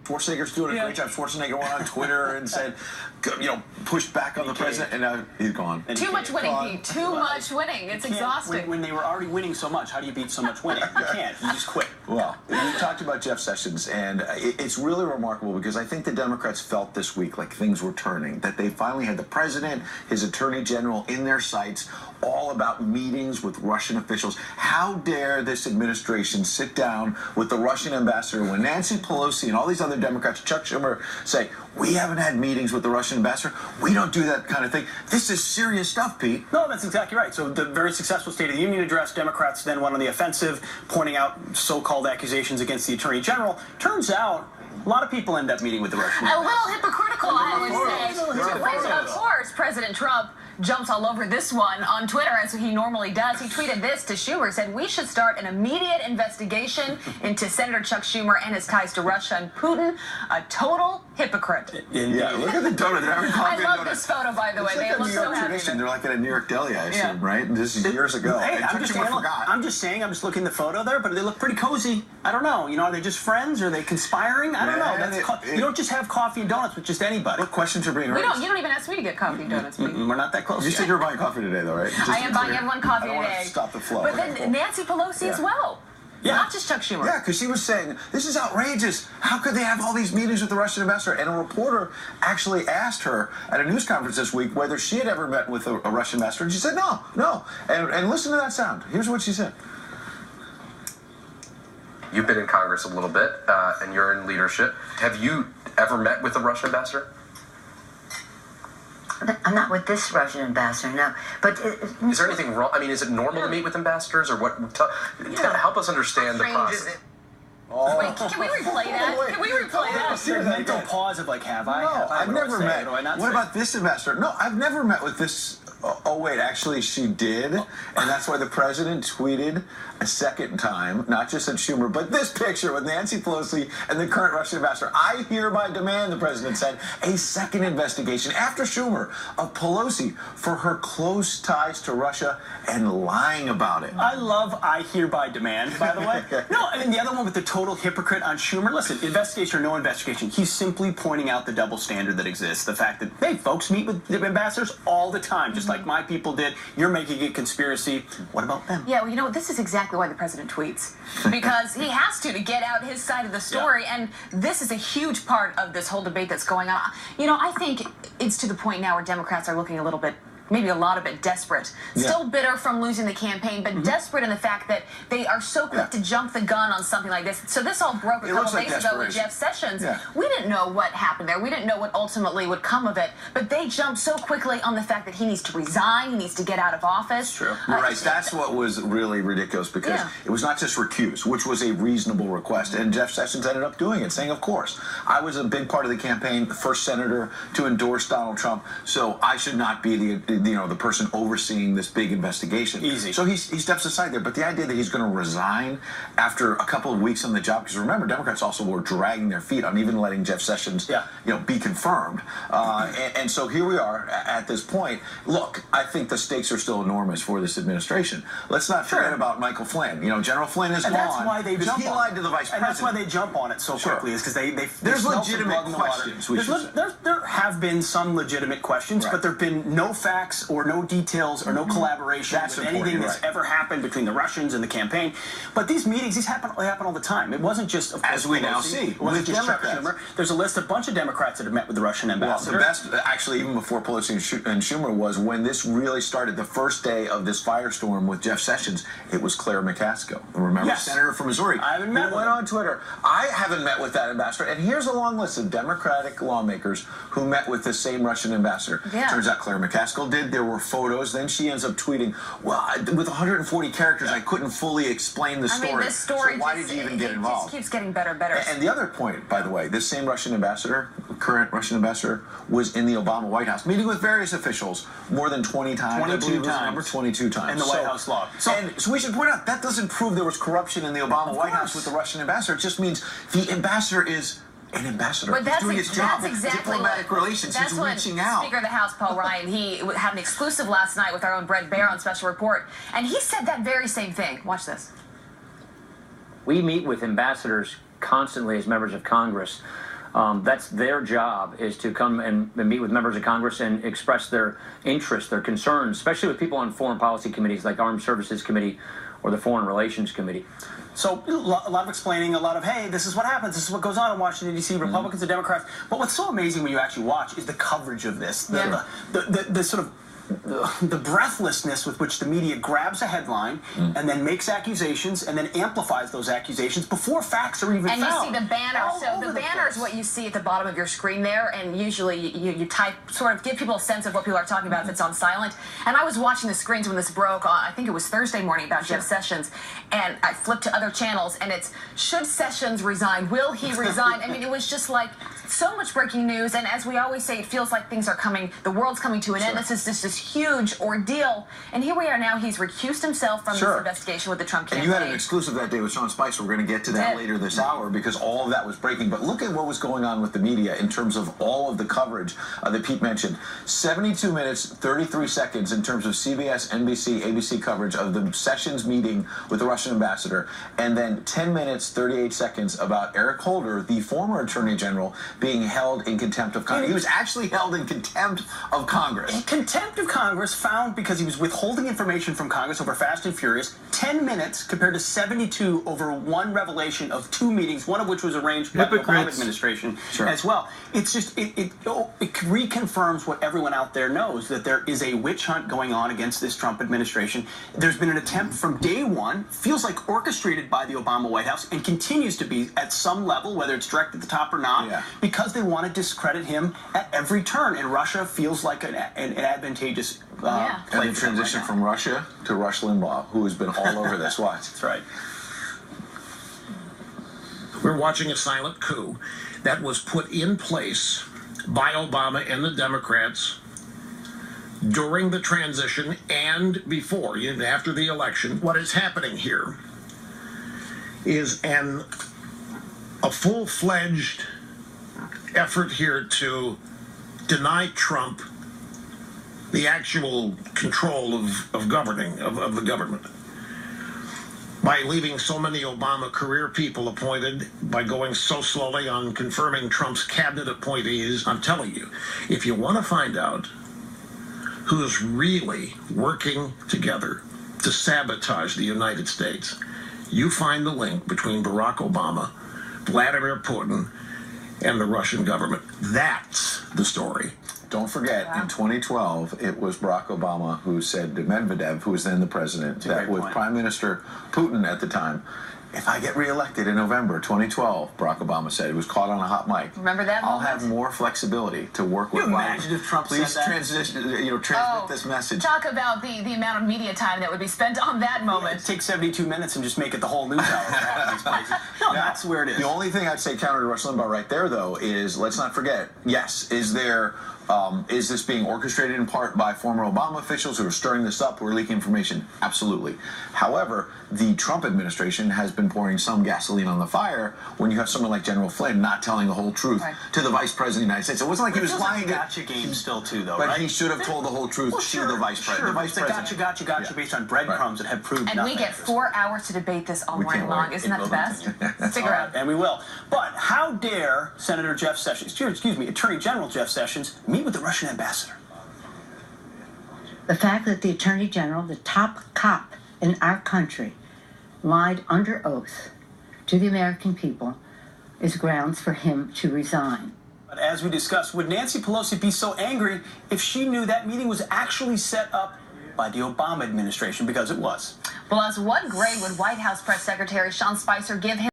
Schwarzenegger's doing a great job. Schwarzenegger went on Twitter and said, pushed back on the president, and now he's gone. Too much winning, Pete. Too much winning. It's exhausting. When they were already winning so much, how do you beat so much winning? You can't. You just quit. Well, we talked about Jeff Sessions, and it's really remarkable because I think the Democrats felt this week like things were turning, that they finally had the president, his attorney general in their sights, all about meetings with Russian officials. How dare this administration sit down with the Russian ambassador when Nancy Pelosi and all these other Democrats, Chuck Schumer, say, we haven't had meetings with the Russian ambassador. We don't do that kind of thing. This is serious stuff, Pete. No, that's exactly right. So the very successful State of the Union address, Democrats then went on the offensive, pointing out so-called accusations against the attorney general. Turns out, a lot of people end up meeting with the Russian ambassador. A little hypocritical, I would say. Of course, President Trump jumps all over this one on Twitter, as he normally does. He tweeted this to Schumer, said, we should start an immediate investigation into Senator Chuck Schumer and his ties to Russia and Putin. A total hypocrite. Yeah, look at the donut. I love this photo, by the way. It's like a New York tradition. They're like at a New York deli, I assume, right? And this is years ago. Hey, I'm just saying, I'm just looking at the photo there, but they look pretty cozy. I don't know. Are they just friends? Are they conspiring? I don't know. You don't just have coffee and donuts with just anybody. What questions are being raised? You don't even ask me to get coffee and donuts. We're not that close. You said you were buying coffee today, though, right? I am buying everyone coffee today. I don't want to stop the flow. But then Nancy Pelosi as well. Yeah. Not just Chuck Schumer. Yeah, because she was saying, this is outrageous. How could they have all these meetings with the Russian ambassador? And a reporter actually asked her at a news conference this week whether she had ever met with a Russian ambassador. And she said, no. And listen to that sound. Here's what she said. You've been in Congress a little bit, and you're in leadership. Have you ever met with a Russian ambassador? I'm not with this Russian ambassador, no. But is there anything wrong? I mean, is it normal to meet with ambassadors, or what? Help us understand the process. Wait, can we replay that? Can we replay that? See a mental pause of have I? No, I've never met. What about this ambassador? No, I've never met with this. Oh, wait, actually, she did. And that's why the president tweeted a second time, not just at Schumer, but this picture with Nancy Pelosi and the current Russian ambassador. I hereby demand, the president said, a second investigation after Schumer of Pelosi for her close ties to Russia and lying about it. I love I hereby demand, by the way. No, I mean, the other one with the total hypocrite on Schumer, listen, investigation or no investigation, he's simply pointing out the double standard that exists. The fact that, hey, folks meet with the ambassadors all the time, just like my people did. You're making it conspiracy. What about them? Yeah, well, this is exactly why the president tweets. Because he has to get out his side of the story. Yeah. And this is a huge part of this whole debate that's going on. I think it's to the point now where Democrats are looking a little bit, maybe a lot of it desperate. Still bitter from losing the campaign, but desperate in the fact that they are so quick to jump the gun on something like this. So this all broke a couple days ago with Jeff Sessions. Yeah. We didn't know what happened there. We didn't know what ultimately would come of it. But they jumped so quickly on the fact that he needs to resign, he needs to get out of office. True. Right. That's what was really ridiculous, because it was not just recuse, which was a reasonable request. And Jeff Sessions ended up doing it, saying, of course, I was a big part of the campaign, the first senator to endorse Donald Trump, so I should not be the person overseeing this big investigation. Easy. So he steps aside there. But the idea that he's going to resign after a couple of weeks on the job, because remember, Democrats also were dragging their feet on even letting Jeff Sessions, be confirmed. And so here we are at this point. Look, I think the stakes are still enormous for this administration. Let's not forget about Michael Flynn. General Flynn is gone. That's why they jump he lied to the vice president. And that's why they jump on it so quickly, is because they there's legitimate questions. There have been some legitimate questions, but there have been no facts or no details or no collaboration with anything that's ever happened between the Russians and the campaign. But these meetings, these happen all the time. It wasn't just, of course, as we now see, it wasn't just Chuck Schumer. There's a list of a bunch of Democrats that have met with the Russian ambassador. Well, the best, actually, even before Pelosi and Schumer, was when this really started, the first day of this firestorm with Jeff Sessions, it was Claire McCaskill. Remember, senator from Missouri. I haven't met with went on Twitter. I haven't met with that ambassador. And here's a long list of Democratic lawmakers who met with the same Russian ambassador. Yeah. Turns out Claire McCaskill did. There were photos. Then she ends up tweeting, well, with 140 characters, I couldn't fully explain the story. I mean, this story so why did you even get involved? It just keeps getting better and better. And the other point, by the way, this same Russian ambassador, current Russian ambassador, was in the Obama White House, meeting with various officials more than 20 times. 22 times. 22 times. In the White House log. So we should point out, that doesn't prove there was corruption in the Obama White House with the Russian ambassador. It just means the ambassador is an ambassador. But that's, he's doing his job. That's exactly diplomatic relations. He's reaching out. Speaker of the House, Paul Ryan, he had an exclusive last night with our own Brett Baer on Special Report, and he said that very same thing. Watch this. We meet with ambassadors constantly as members of Congress. That's their job, is to come and meet with members of Congress and express their interests, their concerns, especially with people on foreign policy committees like Armed Services Committee or the Foreign Relations Committee. So a lot of explaining, a lot of, hey, this is what happens, this is what goes on in Washington, D.C., Republicans and Democrats. But what's so amazing when you actually watch is the coverage of this, the sort of the breathlessness with which the media grabs a headline and then makes accusations and then amplifies those accusations before facts are even found. And you see the banner. So the banner is what you see at the bottom of your screen there, and usually you type, sort of give people a sense of what people are talking about if it's on silent. And I was watching the screens when this broke, I think it was Thursday morning, about Jeff Sessions, and I flipped to other channels, and it's, should Sessions resign? Will he resign? I mean, it was just like so much breaking news, and as we always say, it feels like things are coming, the world's coming to an end. This is just this huge ordeal, and here we are now. He's recused himself from this investigation with the Trump campaign. And you had an exclusive that day with Sean Spicer. We're going to get to that later this hour, because all of that was breaking. But look at what was going on with the media in terms of all of the coverage that Pete mentioned. 72 minutes, 33 seconds in terms of CBS, NBC, ABC coverage of the Sessions meeting with the Russian ambassador, and then 10 minutes, 38 seconds about Eric Holder, the former Attorney General, being held in contempt of Congress. He was actually held in contempt of Congress. In contempt of Congress, found because he was withholding information from Congress over Fast and Furious. 10 minutes compared to 72 over one revelation of 2 meetings, one of which was arranged by the Obama administration as well. It's just, it reconfirms what everyone out there knows, that there is a witch hunt going on against this Trump administration. There's been an attempt from day one, feels like orchestrated by the Obama White House, and continues to be at some level, whether it's direct at the top or not, because they want to discredit him at every turn. And Russia feels like an advantageous and the transition from Russia to Rush Limbaugh, who has been all over this. Watch. That's right. We're watching a silent coup that was put in place by Obama and the Democrats during the transition and before, after the election. What is happening here is a full-fledged effort here to deny Trump the actual control of governing, of the government, by leaving so many Obama career people appointed, by going so slowly on confirming Trump's cabinet appointees. I'm telling you, if you want to find out who's really working together to sabotage the United States, you find the link between Barack Obama, Vladimir Putin, and the Russian government. That's the story. Don't forget, in 2012, it was Barack Obama who said to Medvedev, who was then the president, that with Prime Minister Putin at the time, if I get reelected in November 2012, Barack Obama said, he was caught on a hot mic. Remember that I'll moment? have more flexibility to work with. Can you imagine if Trump Please said that? transmit this message. Talk about the amount of media time that would be spent on that moment. Take 72 minutes and just make it the whole news hour. No, that's where it is. The only thing I'd say counter to Rush Limbaugh right there, though, is let's not forget, yes, is this being orchestrated in part by former Obama officials who are stirring this up, who are leaking information? Absolutely. However, the Trump administration has been pouring some gasoline on the fire when you have someone like General Flynn not telling the whole truth to the Vice President of the United States. It wasn't like he was lying. Gotcha game still too, though, but right? he should have told the whole truth to the Vice President. The Vice President. Gotcha based on breadcrumbs that have proved and nothing. we get 4 hours to debate this all morning long. Isn't that the best? Figure out. And we will. But how dare Senator Jeff Sessions, Attorney General Jeff Sessions, meet with the Russian ambassador? The fact that the Attorney General, the top cop in our country, lied under oath to the American people is grounds for him to resign. But as we discussed, would Nancy Pelosi be so angry if she knew that meeting was actually set up by the Obama administration? Because it was. Plus, what grade would White House Press Secretary Sean Spicer give him?